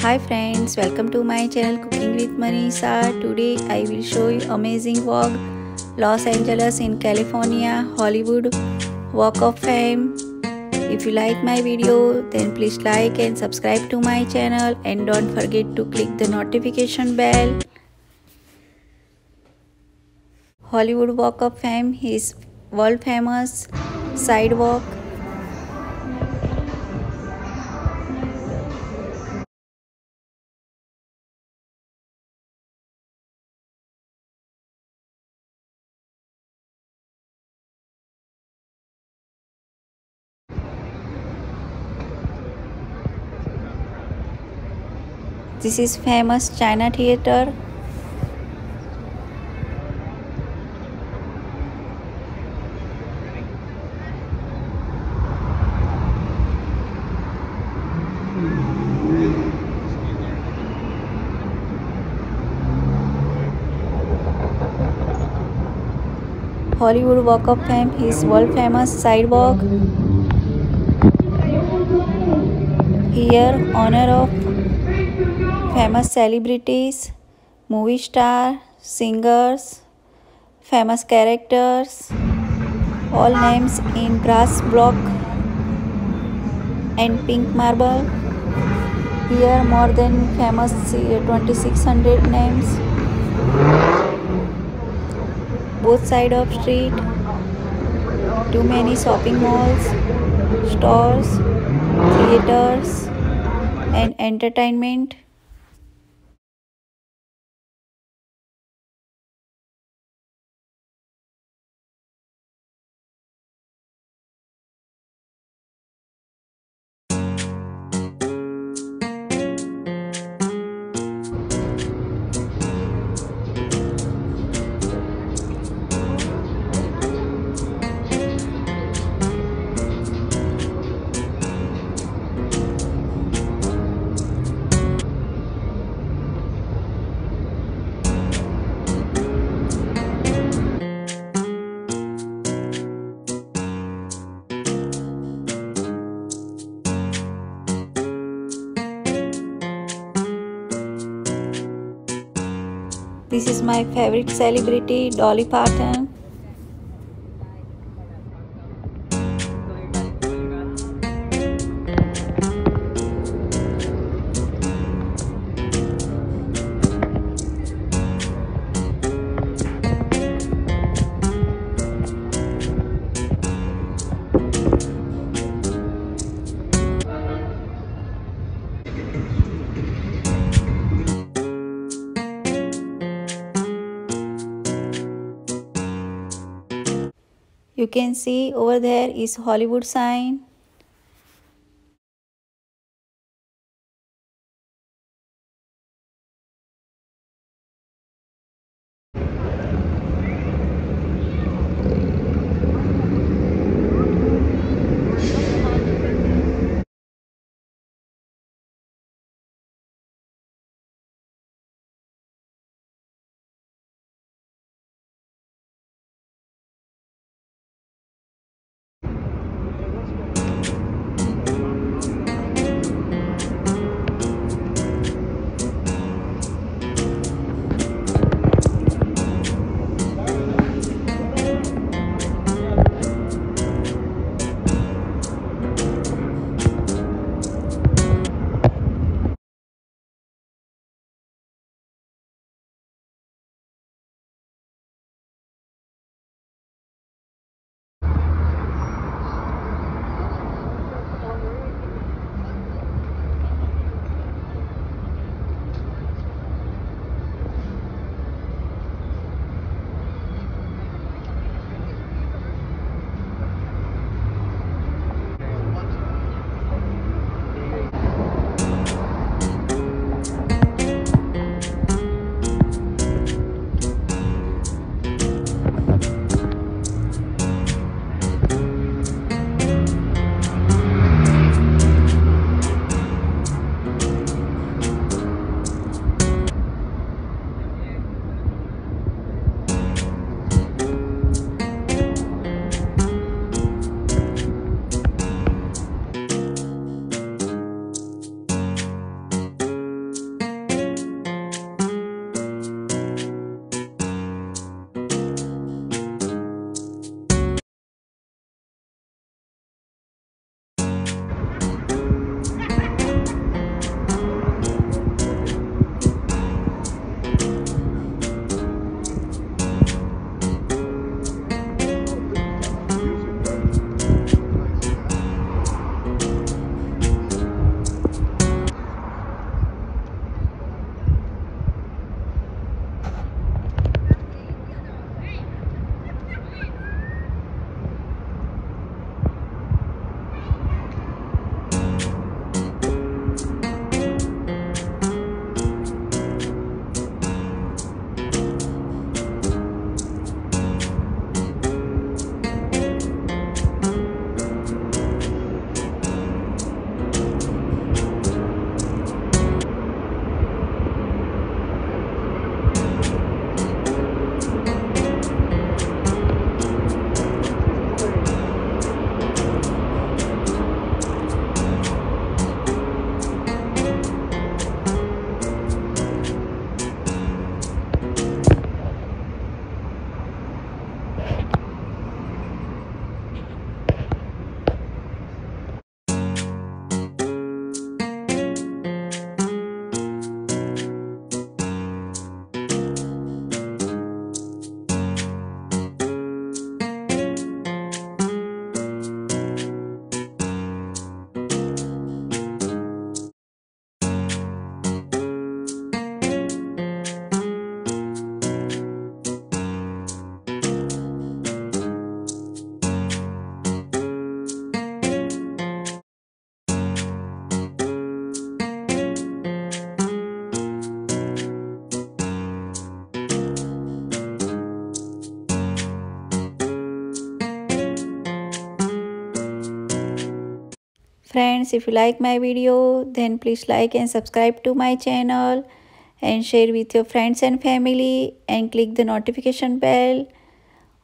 Hi friends, welcome to my channel Cooking with Manisha. Today I will show you amazing walk Los Angeles in California, Hollywood Walk of Fame. If you like my video, then please like and subscribe to my channel and don't forget to click the notification bell. Hollywood Walk of Fame is world famous sidewalk. This is famous China theater. Hollywood Walk of Fame is world famous sidewalk. Here, honor of famous celebrities, movie stars, singers, famous characters, all names in brass block and pink marble. Here, more than famous 2600 names. Both side of street, too many shopping malls, stores, theaters, and entertainment. This is my favorite celebrity, Dolly Parton. You can see over there is Hollywood sign. Friends, if you like my video, then please like and subscribe to my channel and share with your friends and family and click the notification bell.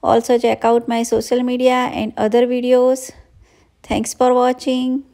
Also check out my social media and other videos. Thanks for watching.